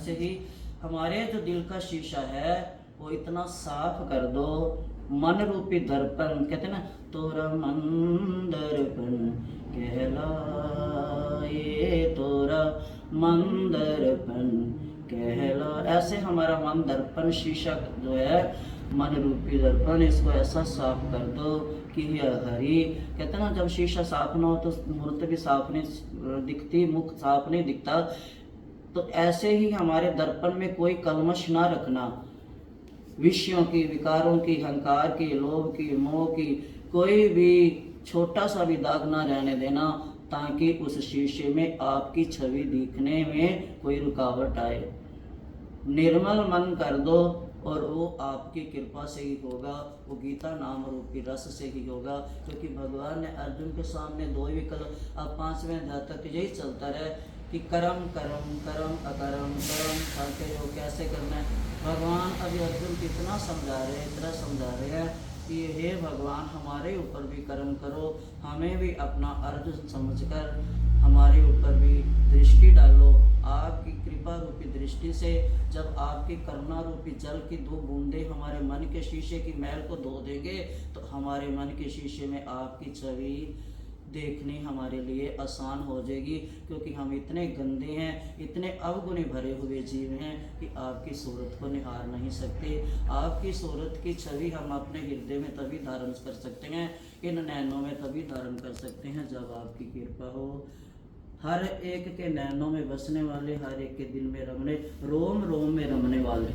ऐसे ही हमारे जो दिल का शीशा है वो इतना साफ कर दो, मन रूपी दर्पण कहते हैं ना, तोरा मन दर्पण कहलाए, तोरा मन दर्पण कहला। ऐसे हमारा मन दर्पण शीशा जो है, मन रूपी दर्पण, इसको ऐसा साफ कर दो कि यह हरि, कहते हैं ना जब शीशा साफ ना हो तो मूर्त भी साफ नहीं दिखती, मुख साफ नहीं दिखता। तो ऐसे ही हमारे दर्पण में कोई कलमश ना रखना, विषयों की, विकारों की, अहंकार की, लोभ की, मोह की, कोई भी छोटा सा भी दाग ना रहने देना, ताकि उस शीशे में आपकी छवि दिखने में कोई रुकावट आए। निर्मल मन कर दो और वो आपकी कृपा से ही होगा, वो गीता नाम रूपी रस से ही होगा। क्योंकि भगवान ने अर्जुन के सामने दो ही विकल्प, अब 5वें अध्याय तक यही चलता रहे कि कर्म कर्म कर्म अकर्म कर्म करके जो कैसे करना है। भगवान अभी अर्जुन को इतना समझा रहे हैं, इतना समझा रहे हैं कि हे भगवान हमारे ऊपर भी कर्म करो, हमें भी अपना अर्जुन समझकर हमारे ऊपर भी दृष्टि डालो। आपकी कृपा रूपी दृष्टि से जब आपकी करुणा रूपी जल की 2 बूंदे हमारे मन के शीशे की मैल को धो देंगे, तो हमारे मन के शीशे में आपकी छवि देखनी हमारे लिए आसान हो जाएगी। क्योंकि हम इतने गंदे हैं, इतने अवगुण भरे हुए जीव हैं कि आपकी सूरत को निहार नहीं सकते। आपकी सूरत की छवि हम अपने हृदय में तभी धारण कर सकते हैं, इन नैनों में तभी धारण कर सकते हैं जब आपकी कृपा हो। हर एक के नैनों में बसने वाले, हर एक के दिल में रमने, रोम रोम में रमने वाले,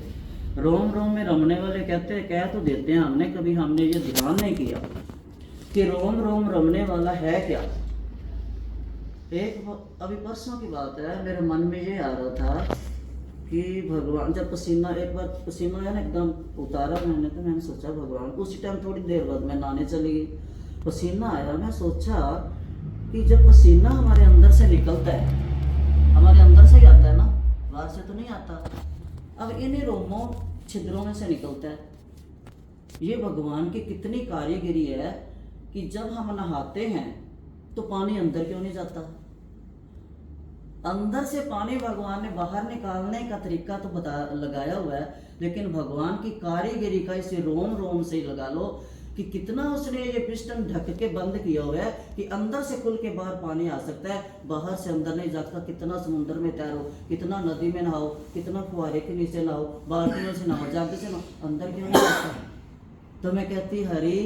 रोम रोम में रमने वाले कहते हैं, कह तो देते हैं हमने, कभी हमने ये ध्यान नहीं किया कि रोम रोम रमने वाला है क्या। एक अभी परसों की बात है, मेरे मन में ये आ रहा था कि भगवान जब पसीना, एक बार पसीना है ना एकदम उतारा मैंने, तो मैंने सोचा भगवान, उसी टाइम थोड़ी देर बाद मैं नहाने चली गई, पसीना आया, मैं सोचा कि जब पसीना हमारे अंदर से निकलता है, हमारे अंदर से ही आता है ना, बाहर से तो नहीं आता, अब इन्हीं रोमों छिद्रों में से निकलता है। ये भगवान की कितनी कारीगरी है कि जब हम नहाते हैं तो पानी अंदर क्यों नहीं जाता, अंदर से पानी भगवान ने बाहर निकालने का तरीका तो लगाया हुआ है, लेकिन भगवान की कारीगरी का इसे रोम रोम से ही लगा लो कि कितना उसने ये पिस्टन ढक के बंद किया हुआ है कि अंदर से खुल के बाहर पानी आ सकता है, बाहर से अंदर नहीं जाता। कितना समुद्र में तैरो, कितना नदी में नहाओ, कितना फुहारे के नीचे नहाओ, बाल्टियों से नहाओ, जाके से नहाओ, अंदर क्यों नहीं आता। तो मैं कहती हरी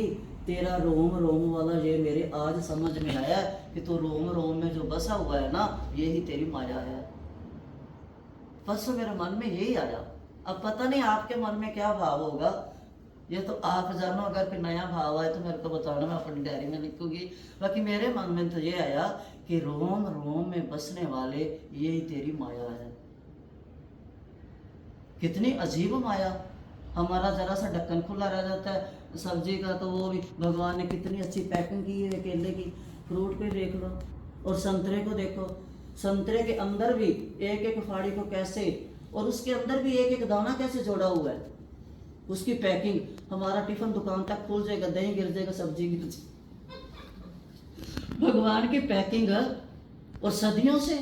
तेरा रोम रोम वाला ये मेरे आज समझ में आया कि तो रोम रोम में जो बसा हुआ है ना, यही तेरी माया है। परसों मेरे मन में यही आया। अब पता नहीं आपके मन में क्या भाव होगा, ये तो आप जानो, अगर कोई नया भाव आए तो मेरे को बताना, मैं अपनी डायरी में लिखूंगी। बाकी मेरे मन में तो ये आया कि रोम रोम में बसने वाले यही तेरी माया है। कितनी अजीब माया। हमारा जरा सा ढक्कन खुला रह जाता है सब्जी का, तो वो भी भगवान ने कितनी अच्छी पैकिंग की है केले की। फ्रूट को देख लो और संतरे को देखो, संतरे के अंदर भी एक एक फाड़ी को कैसे, और उसके अंदर भी एक एक दाना कैसे जोड़ा हुआ है, उसकी पैकिंग। हमारा टिफिन दुकान तक खुल जाएगा, दही गिर जाएगा, सब्जी गिर जाएगी, भगवान की पैकिंग। और सदियों से,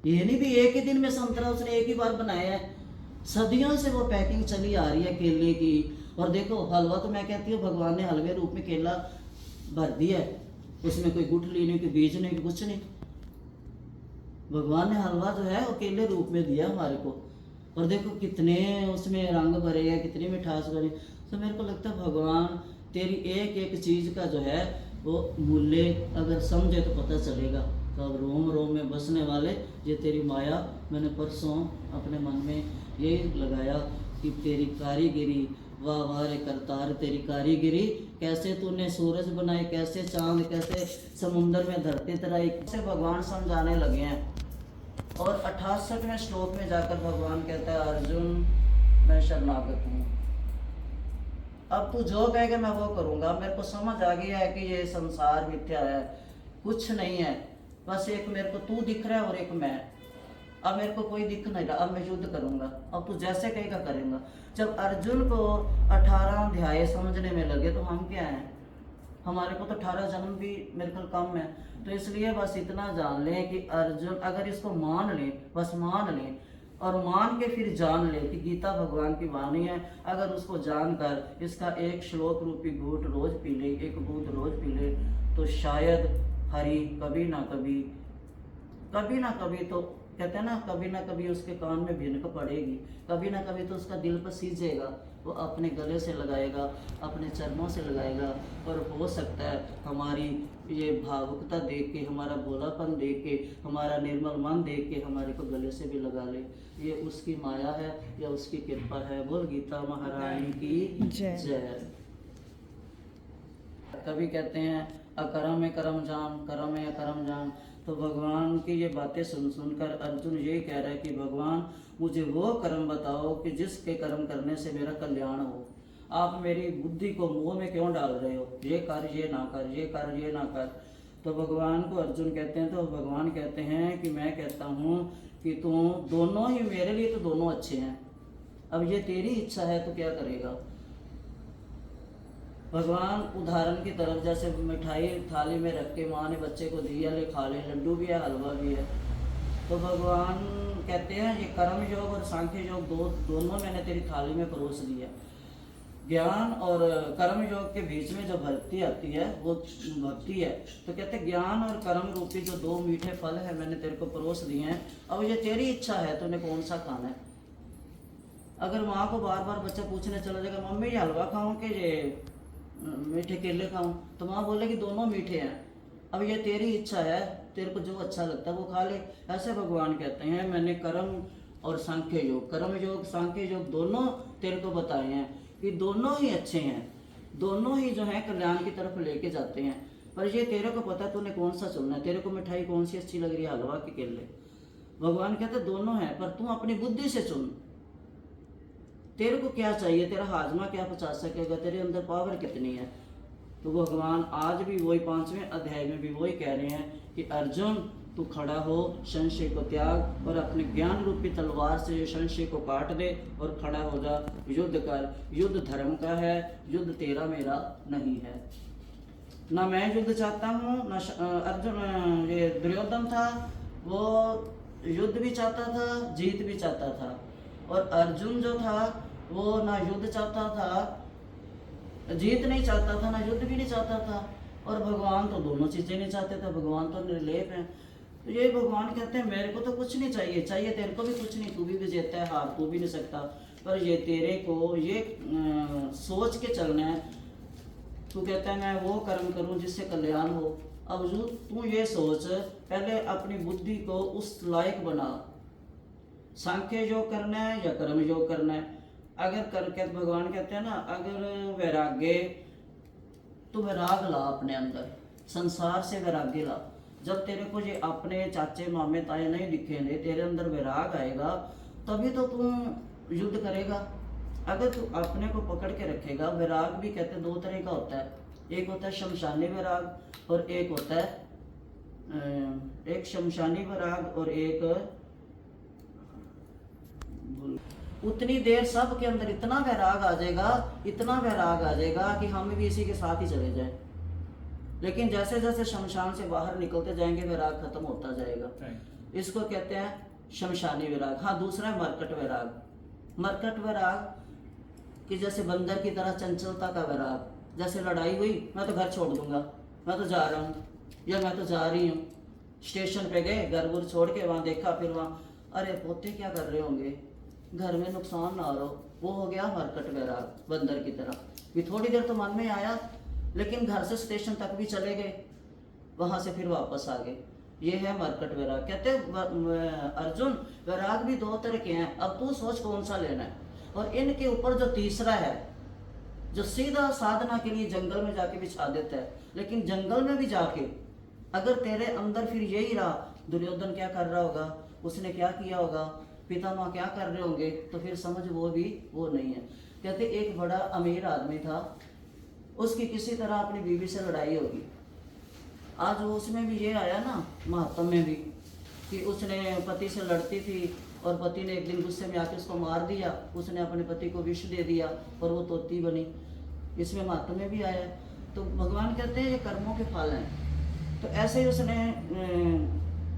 ये नहीं भी एक ही दिन में संतरा उसने एक ही बार बनाया है, सदियों से वो पैकिंग चली आ रही है केले की। और देखो हलवा तो मैं कहती हूँ भगवान ने हलवे रूप में केला भर दिया है, उसमें कोई गुठली नहीं, कोई बीज नहीं, कोई कुछ नहीं। भगवान ने हलवा जो है वो केले रूप में दिया हमारे को। और देखो कितने उसमें रंग भरे हैं, कितनी मिठास भरी। तो मेरे को लगता है भगवान तेरी एक एक चीज़ का जो है वो मूल्य अगर समझे तो पता चलेगा। तो अब रोम रोम में बसने वाले ये तेरी माया, मैंने परसों अपने मन में यही लगाया कि तेरी कारीगिरी, वाह वाह रे करतार तेरी कारीगिरी। कैसे तूने सूरज बनाए, कैसे चांद, कैसे समुद्र में धरती तराई, कैसे भगवान समझाने लगे हैं। और 68वें श्लोक में जाकर भगवान कहता है अर्जुन मैं शरणागत हूँ, अब तू जो कहेगा मैं वो करूँगा। मेरे को समझ आ गया है कि ये संसार मिथ्या है, कुछ नहीं है, बस एक मेरे को तू दिख रहा है और एक मैं। अब मेरे को कोई दिख नहीं रहा, अब मैं युद्ध करूँगा, अब तू जैसे कहेगा करेंगे। जब अर्जुन को 18 अध्याय समझने में लगे तो हम क्या हैं, हमारे को तो 18 जन्म भी मेरे को कम है। तो इसलिए बस इतना जान लें कि अर्जुन अगर इसको मान लें, बस मान लें और मान के फिर जान ले कि गीता भगवान की वाणी है। अगर उसको जानकर इसका एक श्लोक रूपी घूंट रोज पी ले, एक बूंद रोज पी ले, तो शायद हरि कभी ना कभी तो कहते हैं ना, कभी ना कभी उसके कान में भिनक पड़ेगी, कभी ना कभी तो उसका दिल पर सींचेगा, वो अपने गले से लगाएगा, अपने चरणों से लगाएगा। और हो सकता है हमारी ये भावुकता देख के, हमारा भोलापन देख के, हमारा निर्मल मन देख के हमारे को गले से भी लगा ले। ये उसकी माया है या उसकी कृपा है। बोल गीता महारानी की जय। कभी कहते हैं अकरम में करम जान, करम में अकरम जान। तो भगवान की ये बातें सुनकर अर्जुन ये कह रहा है कि भगवान मुझे वो कर्म बताओ कि जिसके कर्म करने से मेरा कल्याण हो। आप मेरी बुद्धि को मुंह में क्यों डाल रहे हो, ये कर ये ना कर, ये कर ये ना कर। तो भगवान को अर्जुन कहते हैं, तो भगवान कहते हैं कि मैं कहता हूँ कि तुम दोनों ही मेरे लिए तो दोनों अच्छे हैं, अब ये तेरी इच्छा है तो क्या करेगा। भगवान उदाहरण की तरफ, जैसे मिठाई थाली में रख के माँ ने बच्चे को दिया, ले खा ले, लड्डू भी है हलवा भी है। तो भगवान कहते हैं ये कर्म योग और सांख्य योग दोनों मैंने तेरी थाली में परोस दिया। ज्ञान और कर्म योग के बीच में जो भक्ति आती है वो भक्ति है। तो कहते ज्ञान और कर्म रूपी जो दो मीठे फल है मैंने तेरे को परोस दिए हैं, अब ये तेरी इच्छा है तूने कौन सा खाना है। अगर माँ को बार बार बच्चा पूछने चला जाएगा मम्मी ये हलवा खाऊं कि ये मीठे केले खाऊं, तो माँ बोलेगी दोनों मीठे हैं, अब ये तेरी इच्छा है, तेरे को जो अच्छा लगता है वो खा ले। ऐसे भगवान कहते हैं मैंने कर्म और सांख्य योग, कर्म योग सांख्य योग दोनों तेरे को बताए हैं कि दोनों ही अच्छे हैं, दोनों ही जो है कल्याण की तरफ लेके जाते हैं। पर ये तेरे को पता तूने कौन सा चुनना है, तेरे को मिठाई कौन सी अच्छी लग रही है, हलवा के केले। भगवान कहते दोनों हैं, पर तू अपनी बुद्धि से चुन, तेरे को क्या चाहिए, तेरा हाजमा क्या पचा सकेगा, तेरे अंदर पावर कितनी है। तो भगवान आज भी वही 5वें अध्याय में भी वही कह रहे हैं कि अर्जुन तू खड़ा हो, संशय को त्याग और अपने ज्ञान रूपी तलवार से ये संशय को काट दे और खड़ा हो जा, युद्ध कर। युद्ध धर्म का है, युद्ध तेरा मेरा नहीं है। ना मैं युद्ध चाहता हूँ, ना अर्जुन ये दुर्योधन था वो युद्ध भी चाहता था, जीत भी चाहता था। और अर्जुन जो था वो ना युद्ध चाहता था, जीत नहीं चाहता था, ना युद्ध भी नहीं चाहता था। और भगवान तो दोनों चीजें नहीं चाहते थे, भगवान तो निर्लेप हैं। तो ये भगवान कहते हैं मेरे को तो कुछ नहीं चाहिए, चाहिए तेरे को भी कुछ नहीं, तू भी विजेता है, हार तू भी नहीं सकता, पर ये तेरे को ये सोच के चलना है। तू कहता है मैं वो कर्म करूं जिससे कल्याण हो। अब जो तू ये सोच, पहले अपनी बुद्धि को उस लायक बना, सांख्य योग करना है या कर्म योग करना है। अगर कर भगवान कहते हैं ना, अगर वैराग्य, तो वैराग ला अपने अंदर, संसार से वैराग्य ला। जब तेरे को ये अपने चाचे मामे ताए नहीं दिखेंगे, तेरे अंदर वैराग आएगा, तभी तो तू युद्ध करेगा। अगर तू अपने को पकड़ के रखेगा, वैराग भी कहते हैं दो तरह का होता है, एक होता है शमशानी वैराग और एक होता है एक शमशानी वैराग और एक उतनी देर सब के अंदर इतना वैराग आ जाएगा, इतना वैराग आ जाएगा कि हम भी इसी के साथ ही चले जाएं। लेकिन जैसे जैसे शमशान से बाहर निकलते जाएंगे वैराग खत्म होता जाएगा। इसको कहते हैं शमशानी वैराग। हाँ, दूसरा है मरकट वैराग। मरकट वैराग कि जैसे बंदर की तरह चंचलता का वैराग, जैसे लड़ाई हुई मैं तो घर छोड़ दूंगा, मैं तो जा रहा हूँ या मैं तो जा रही हूँ। स्टेशन पे गए, घर बुर छोड़ के वहाँ देखा, फिर वहाँ अरे पोते क्या कर रहे होंगे, घर में नुकसान ना हो, वो हो गया मरकट वैराग, बंदर की तरह। भी थोड़ी देर तो मन में आया, लेकिन घर से स्टेशन तक भी चले गए, वहां से फिर वापस आ गए। ये है मरकट वैराग। कहते अर्जुन वैराग भी दो तरह के हैं, अब तू सोच कौन सा लेना है। और इनके ऊपर जो तीसरा है, जो सीधा साधना के लिए जंगल में जाके बिछा देता है, लेकिन जंगल में भी जाके अगर तेरे अंदर फिर यही रहा, दुर्योधन क्या कर रहा होगा, उसने क्या किया होगा, पितामह क्या कर रहे होंगे, तो फिर समझ वो नहीं है। कहते एक बड़ा अमीर आदमी था, उसकी किसी तरह अपनी बीवी से लड़ाई होगी। आज वो उसमें भी ये आया ना, महात्म में भी, कि उसने पति से लड़ती थी और पति ने एक दिन गुस्से में आके उसको मार दिया, उसने अपने पति को विष दे दिया और वो तोती बनी। इसमें महात्म में भी आया। तो भगवान कहते हैं ये कर्मों के फल हैं। तो ऐसे ही उसने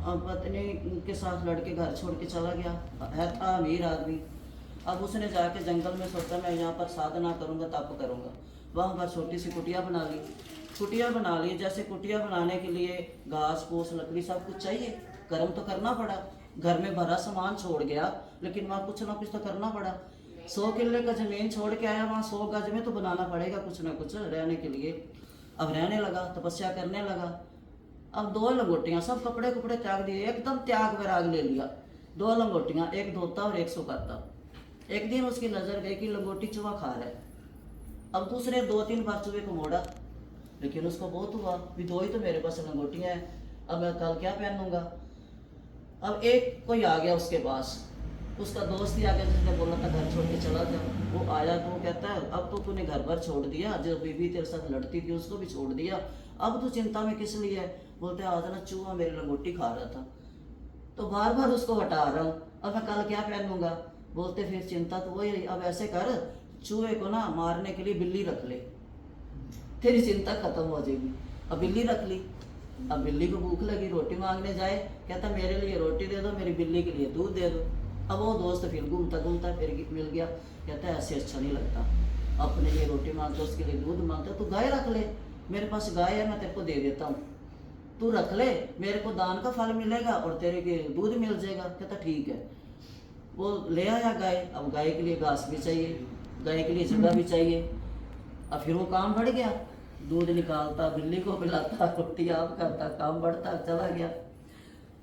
पत्नी के साथ लड़के घर छोड़ के चला गया, है था अमीर आदमी। अब उसने जाके जंगल में सोचा मैं यहाँ पर साधना करूँगा, तप करूँगा। वहाँ पर छोटी सी कुटिया बना ली। कुटिया बना ली, जैसे कुटिया बनाने के लिए घास फूस लकड़ी सब कुछ चाहिए, कर्म तो करना पड़ा। घर में भरा सामान छोड़ गया, लेकिन वहाँ कुछ ना कुछ तो करना पड़ा। 100 किले का जमीन छोड़ के आया, वहाँ 100 गज में तो बनाना पड़ेगा कुछ ना कुछ रहने के लिए। अब रहने लगा, तपस्या करने लगा। अब 2 लंगोटियाँ, सब कपड़े कुपड़े त्याग दिए, एकदम त्याग वैराग ले लिया। 2 लंगोटियाँ, एक धोता और एक सुखाता। एक दिन उसकी नजर गई कि लंगोटी चूहा खा रहा है। अब दूसरे 2-3 बार चूहे को मोड़ा, लेकिन उसको बहुत हुआ भी 2 ही तो मेरे पास लंगोटियाँ हैं, अब मैं कल क्या पहनूंगा। अब एक कोई आ गया उसके पास, उसका दोस्त ही आ गया जिसने बोला था घर छोड़ के चला जा। वो आया तो वो कहता है अब तो तूने घर भर छोड़ दिया, जो बीवी तेरे साथ लड़ती थी उसको भी छोड़ दिया, अब तू चिंता में किस लिए है। बोलते आज ना चूहा मेरी लंगोटी खा रहा था, तो बार बार उसको हटा रहा हूँ, अब मैं कल क्या पहनूंगा। बोलते फिर चिंता तो वही, अब ऐसे कर चूहे को ना मारने के लिए बिल्ली रख ले, तेरी चिंता खत्म हो जाएगी। अब बिल्ली रख ली। अब बिल्ली को भूख लगी, रोटी मांगने जाए, कहता मेरे लिए रोटी दे दो, मेरी बिल्ली के लिए दूध दे दो। अब वो दोस्त फिर घूमता घूमता फिर मिल गया, कहता है ऐसे अच्छा नहीं लगता, अपने लिए रोटी मांगता उसके लिए दूध मांगता, तू गाय रख ले, मेरे पास गाय है मैं तेरे को दे देता हूँ, तू रख ले, मेरे को दान का फल मिलेगा और तेरे के दूध मिल जाएगा। कहता ठीक है। वो ले आया गाय। अब गाय के लिए घास भी चाहिए, गाय के लिए जगह भी चाहिए। अब फिर वो काम बढ़ गया, दूध निकालता, बिल्ली को पिलाता, रोटी आप करता, काम बढ़ता चला गया।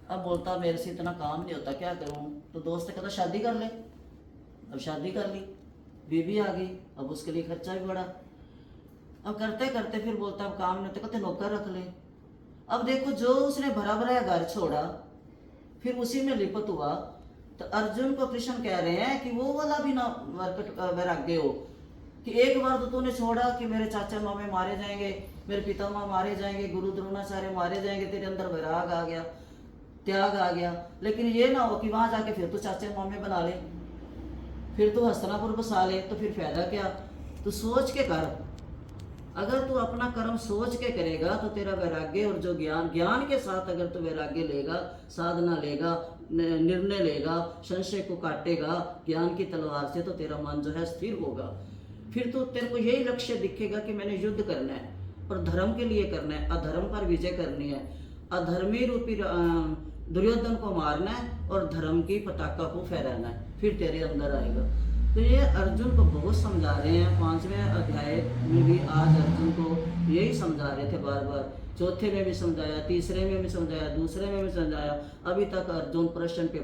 अब बोलता मेरे से इतना काम नहीं होता, क्या करूं। तो दोस्त कहता शादी कर ले। अब शादी कर ली, बीवी आ गई, अब उसके लिए खर्चा भी बढ़ा। अब करते करते फिर बोलता अब काम नहीं होता, कहते नौकर रख ले। अब देखो जो उसने भरा भरा घर छोड़ा, फिर उसी में लिपट हुआ। तो अर्जुन को कृष्ण कह रहे हैं कि वो वाला भी ना वैराग्य हो कि एक बार तो तूने छोड़ा कि मेरे चाचा मामे मारे जाएंगे, मेरे पितामह मारे जाएंगे, गुरु द्रोणाचार्य मारे जाएंगे, तेरे अंदर वैराग आ गया, त्याग आ गया। लेकिन ये ना हो कि वहां जाके फिर तू चाचे मामे बना ले, फिर तू हस्तिनापुर बसा ले, तो फिर फायदा क्या। तू सोच के कर, अगर तू अपना कर्म सोच के करेगा तो तेरा वैराग्य और जो ज्ञान के साथ अगर तू वैराग्य लेगा, साधना लेगा, निर्णय लेगा, संशय को काटेगा ज्ञान की तलवार से, तो तेरा मन जो है स्थिर होगा। फिर तो तेरे को यही लक्ष्य दिखेगा कि मैंने युद्ध करना है और धर्म के लिए करना है, अधर्म पर विजय करनी है, अधर्मी रूपी दुर्योधन को मारना है और धर्म की पताका को फहराना है, फिर तेरे अंदर आएगा। तो ये अर्जुन को बहुत समझा रहे हैं। 5वें अध्याय में भी आज अर्जुन को यही समझा रहे थे बार बार, चौथे में भी समझाया, तीसरे में भी समझाया, दूसरे में भी समझाया। अभी तक अर्जुन प्रश्न पे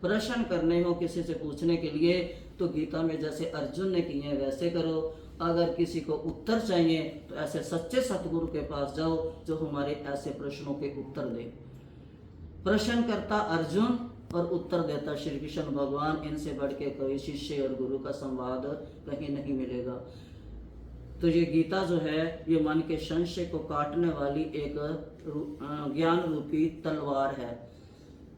प्रश्न करने हो किसी से पूछने के लिए, तो गीता में जैसे अर्जुन ने किए वैसे करो। अगर किसी को उत्तर चाहिए तो ऐसे सच्चे सतगुरु के पास जाओ जो हमारे ऐसे प्रश्नों के उत्तर दे। प्रश्न करता अर्जुन और उत्तर देता श्री कृष्ण भगवान, इनसे बढ़ के कोई शिष्य और गुरु का संवाद कहीं नहीं मिलेगा। तो ये गीता जो है ये मन के संशय को काटने वाली एक ज्ञान रूपी तलवार है।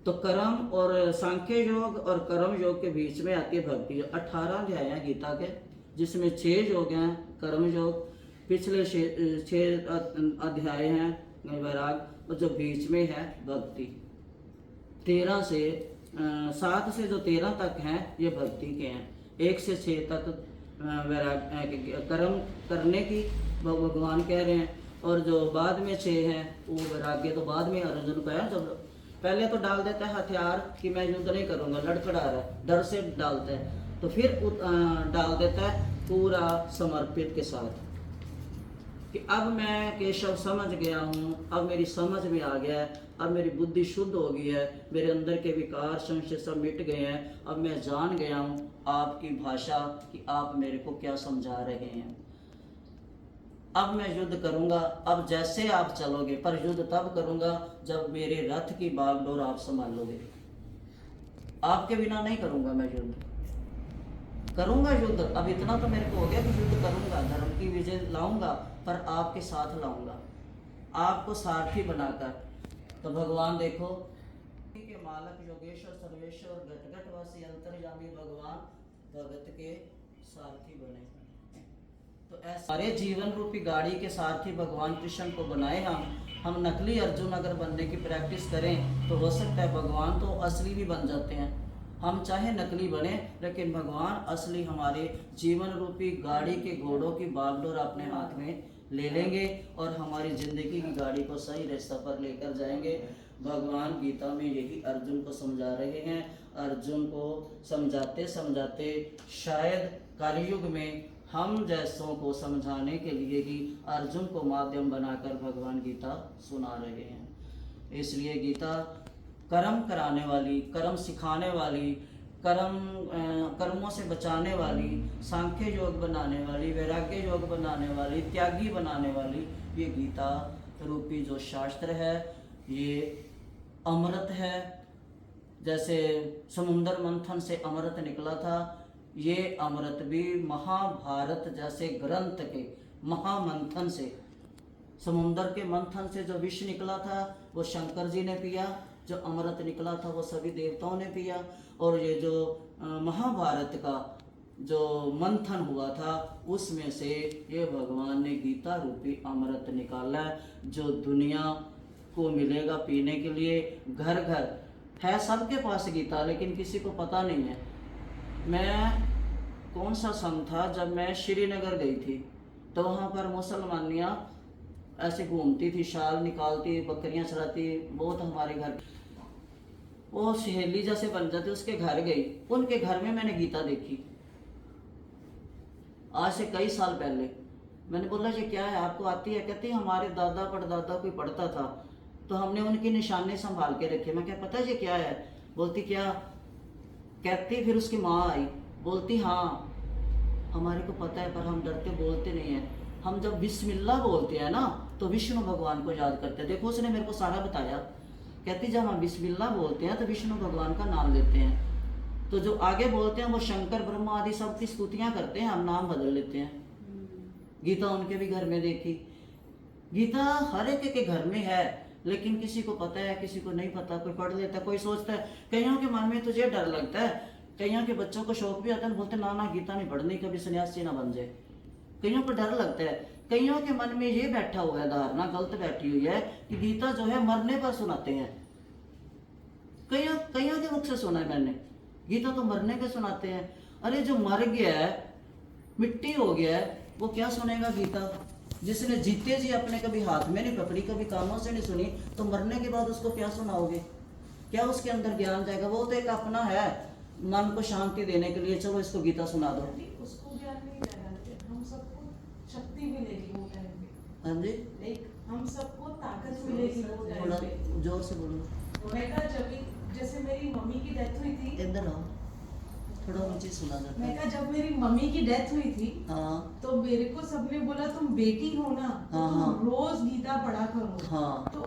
तो कर्म और सांख्य योग और कर्म योग के बीच में आती है भक्ति योग। 18 अध्याय हैं गीता के, जिसमें 6 योग हैं कर्म योग, पिछले 6 अध्याय हैं वैराग, और जो बीच में है भक्ति। 7 से जो 13 तक हैं ये भक्ति के हैं। 1 से 6 तक वैराग कर्म करने की भगवान कह रहे हैं, और जो बाद में 6 हैं वो वैराग्य तो बाद में अर्जुन का है। जब पहले तो डाल देता है हथियार कि मैं युद्ध नहीं करूंगा, लड़खड़ा रहा है, डर से डालता है, तो फिर डाल देता है पूरा समर्पित के साथ कि अब मैं केशव समझ गया हूँ, अब मेरी समझ में आ गया है, अब मेरी बुद्धि शुद्ध हो गई है, मेरे अंदर के विकार संशय सब मिट गए हैं, अब मैं जान गया हूँ आपकी भाषा कि आप मेरे को क्या समझा रहे हैं। अब मैं युद्ध करूंगा, अब जैसे आप चलोगे, पर युद्ध तब करूंगा जब मेरे रथ की बागडोर आप संभालोगे। आपके बिना नहीं करूंगा मैं युद्ध, करूंगा युद्ध। अब इतना तो मेरे को हो गया कि युद्ध करूंगा, धर्म की विजय लाऊंगा, पर आपके साथ लाऊंगा, आपको सारथी बनाकर। तो भगवान देखो के मालक योगेश्वर सर्वेश्वर घट घटवासी अंतर्यामी भगवान भगत के सारथी बने। तो ऐसे हमारे जीवन रूपी गाड़ी के सारथी भगवान कृष्ण को बनाए हम नकली अर्जुन अगर बनने की प्रैक्टिस करें तो हो सकता है भगवान तो असली भी बन जाते हैं। हम चाहे नकली बने लेकिन भगवान असली हमारे जीवन रूपी गाड़ी के घोड़ों की बागडोर अपने हाथ में ले लेंगे और हमारी जिंदगी की गाड़ी को सही रास्ते पर लेकर जाएंगे। भगवान गीता में यही अर्जुन को समझा रहे हैं। अर्जुन को समझाते समझाते शायद कलयुग में हम जैसों को समझाने के लिए ही अर्जुन को माध्यम बनाकर भगवान गीता सुना रहे हैं। इसलिए गीता कर्म कराने वाली, कर्म सिखाने वाली, कर्मों से बचाने वाली, सांख्य योग बनाने वाली, वैराग्य योग बनाने वाली, त्यागी बनाने वाली ये गीता रूपी जो शास्त्र है ये अमृत है। जैसे समुद्र मंथन से अमृत निकला था, ये अमृत भी महाभारत जैसे ग्रंथ के महामंथन से, समुद्र के मंथन से जो विष निकला था वो शंकर जी ने पिया, जो अमृत निकला था वो सभी देवताओं ने पिया। और ये जो महाभारत का जो मंथन हुआ था उसमें से ये भगवान ने गीता रूपी अमृत निकाला जो दुनिया को मिलेगा पीने के लिए। घर घर है सबके पास गीता, लेकिन किसी को पता नहीं है। मैं कौन सा सन था जब मैं श्रीनगर गई थी तो वहाँ पर मुसलमानियाँ ऐसे घूमती थी, शाल निकालती, बकरियां चराती, बहुत हमारे घर वो सहेली जैसे बन जाती। उसके घर गई, उनके घर में मैंने गीता देखी आज से कई साल पहले। मैंने बोला ये क्या है, आपको आती है? कहती हमारे दादा परदादा कोई पढ़ता था तो हमने उनकी निशाने संभाल के रखे। मैं क्या पता ये क्या है? बोलती क्या? कहती फिर उसकी माँ आई, बोलती हाँ हमारे को पता है पर हम डरते बोलते नहीं है। हम जब बिस्मिल्लाह बोलते हैं ना तो विष्णु भगवान को याद करते हैं। देखो उसने मेरे को सारा बताया। कहती जब हम बिस्मिल्लाह बोलते हैं तो विष्णु भगवान का नाम लेते हैं, तो जो आगे बोलते हैं वो शंकर ब्रह्मा आदि सब की स्तुतियां करते हैं, हम नाम बदल लेते हैं। गीता उनके भी घर में देखी। गीता हर एक के घर में है लेकिन किसी को पता है किसी को नहीं पता। कोई पढ़ लेता है, कोई सोचता है, कईयों के मन में तुझे डर लगता है, कईयों के बच्चों को शौक भी आता है, बोलते ना गीता नहीं पढ़नी, कभी सन्यासी ना बन जाए। कईयों को डर लगता है, कईयों के मन में ये बैठा हुआ है धारणा गलत बैठी हुई है कि गीता जो है मरने पर सुनाते हैं। कईयों के मुख से सुना है मैंने, गीता तो मरने पे सुनाते हैं। अरे जो मर गया है, मिट्टी हो गया है, वो क्या सुनेगा गीता? जिसने जीते जी अपने कभी हाथ में नहीं पकड़ी, कभी कानों से नहीं सुनी, तो मरने के बाद उसको क्या सुनाओगे? क्या उसके अंदर ज्ञान जाएगा? वो तो एक अपना है मन को शांति देने के लिए, चलो इसको गीता सुना दो। उसको ज्ञान नहीं जाएगा, हम सबको शक्ति मिलेगी वो टाइम पे। हाँ जी, एक हम सबको ताकत मिलेगी वो टाइम थोड़ा पे। जोर से बोलो। मैं कहा जब जैसे मेरी मम्मी की डेथ हुई थी, इधर आओ, थोड़ा ऊंची सुना जाता मैं है। कहा जब मेरी मम्मी की डेथ हुई थी हाँ तो मेरे को सबने बोला तुम बेटी हो ना तो हाँ, तुम हाँ। रोज गीता पढ़ा करो। हाँ तो